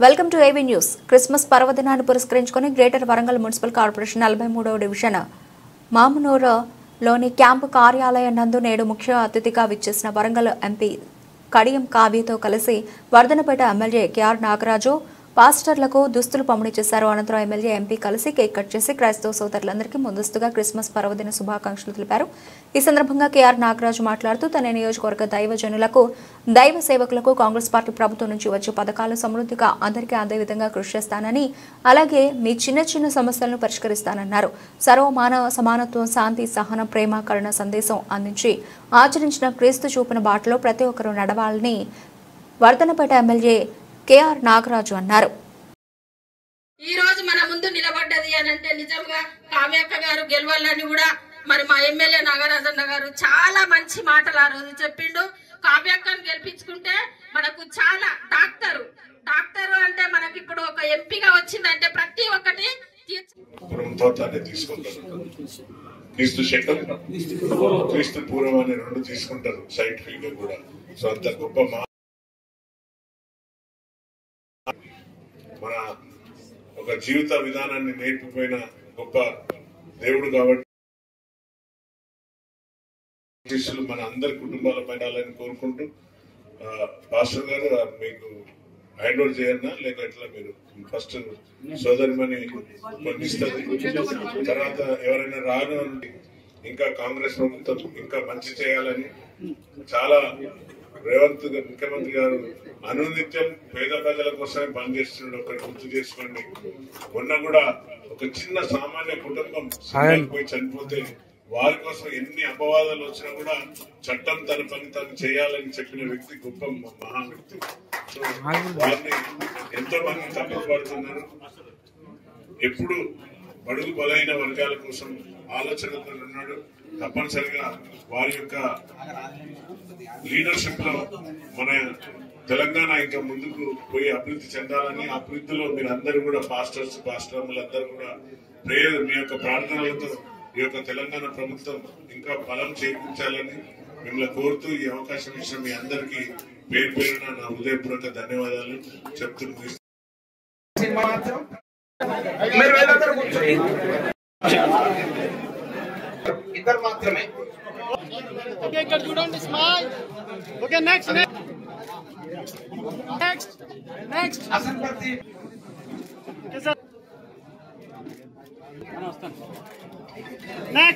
Welcome to AB news. Christmas పర్వదినాన్ని పురస్కరించుకుని greater Warangal municipal corporation 43వ డివిజన్ మామునూరులోని క్యాంపు కార్యాలయం నందు నేడు ముఖ్య అతిథిగా విచ్చేసిన వరంగల్ ఎంపీ కడియం కావ్యతో కలిసి వర్ధనపేట ఎమ్మెల్యే కేఆర్ నాగరాజు పాస్టర్లకు దుస్తులు పంపిణీ చేశారు. అనంతరం ఎమ్మెల్యే ఎంపీ కలిసి కేక్ కట్ చేసి క్రైస్తవ సోదరులందరికీ ముందస్తుగా క్రిస్మస్ పర్వదిన శుభాకాంక్షలు తెలిపారు. ఈ సందర్భంగా కేఆర్ నాగరాజు మాట్లాడుతూ తన నియోజకవర్గ దైవజనులకు దైవ సేవకులకు కాంగ్రెస్ పార్టీ ప్రభుత్వం నుంచి వచ్చే పథకాలు సమృద్ధిగా అందరికీ అందే విధంగా కృషి చేస్తానని, అలాగే మీ చిన్న చిన్న సమస్యలను పరిష్కరిస్తానన్నారు. సర్వమానవ సమానత్వం, శాంతి, సహనం, ప్రేమ, కరుణ సందేశం అందించి ఆచరించిన క్రీస్తు చూపిన బాటలో ప్రతి ఒక్కరూ నడవాలని వర్ధనపేట ఎమ్మెల్యే కేఆర్ నాగరాజు అన్నారు. ఈ రోజు మన ముందు నిలబడ్డది అని అంటే నిజంగా కావ్యక్క గారు గెలవాలని కూడా మరి మా ఎమ్మెల్యే నాగరాజన్న గారు చాలా మంచి మాటలు ఆ రోజు చెప్పిండు. కావ్యక్కను గెలిపించుకుంటే మనకు చాలా డాక్టర్ అంటే మనకి ఇప్పుడు ఒక ఎంపీగా వచ్చిందంటే ప్రతి ఒక్కటి క్రీస్తు శకం క్రీస్తు పూర్వం అనే రెండు తీసుకుంటారు సైంటిఫిక్ గా కూడా. సో అంత గొప్ప మన ఒక జీవిత విధానాన్ని నేర్పిపోయిన గొప్ప దేవుడు కాబట్టి మన అందరి కుటుంబాల పడాలని కోరుకుంటూ, పాస్టర్ గారు మీకు హ్యాండ్ ఓవర్ చేయన్నా లేక ఎట్లా మీరు ఫస్ట్ సోదరిమని ఇస్తుంది, తర్వాత ఎవరైనా రాను ఇంకా కాంగ్రెస్ ప్రభుత్వం ఇంకా మంచి చేయాలని చాలా రేవంత్ ముఖ్యమంత్రి గారు అనునిత్యం పేద ప్రజల కోసమే పనిచేస్తున్నాడు. ఒకటి గుర్తు చేసుకోండి, మొన్న కూడా ఒక చిన్న సామాన్య కుటుంబం పోయి చనిపోతే వారి కోసం ఎన్ని అపవాదాలు వచ్చినా కూడా చట్టం తన పని తను చేయాలని చెప్పిన వ్యక్తి గొప్ప మహా వ్యక్తి. సో వారిని ఎంతో మంది తప్పపడుతున్నారు. ఎప్పుడు బడుగు బలైన వర్గాల కోసం ఆలోచనతో ఉన్నాడు. తప్పనిసరిగా వారి యొక్క లీడర్షిప్ లో మన తెలంగాణ ఇంకా ముందుకు పోయి అభివృద్ధి చెందాలని, అభివృద్ధిలో మీరు అందరూ కూడా పాస్టర్లందరూ కూడా మీ యొక్క ప్రార్థనలతో ఈ యొక్క తెలంగాణ ప్రభుత్వం ఇంకా బలం చేకూర్చాలని మిమ్మల్ని కోరుతూ ఈ అవకాశం ఇచ్చిన మీ అందరికీ పేరు పేరున నా హృదయపూర్వక ధన్యవాదాలు చెప్తూ ఇద్దరు మాత్రమే. ఓకే, ఇక్కడ చూడండి, స్మైల్. ఓకే, నెక్స్ట్ అసంపత్తి నెక్స్ట్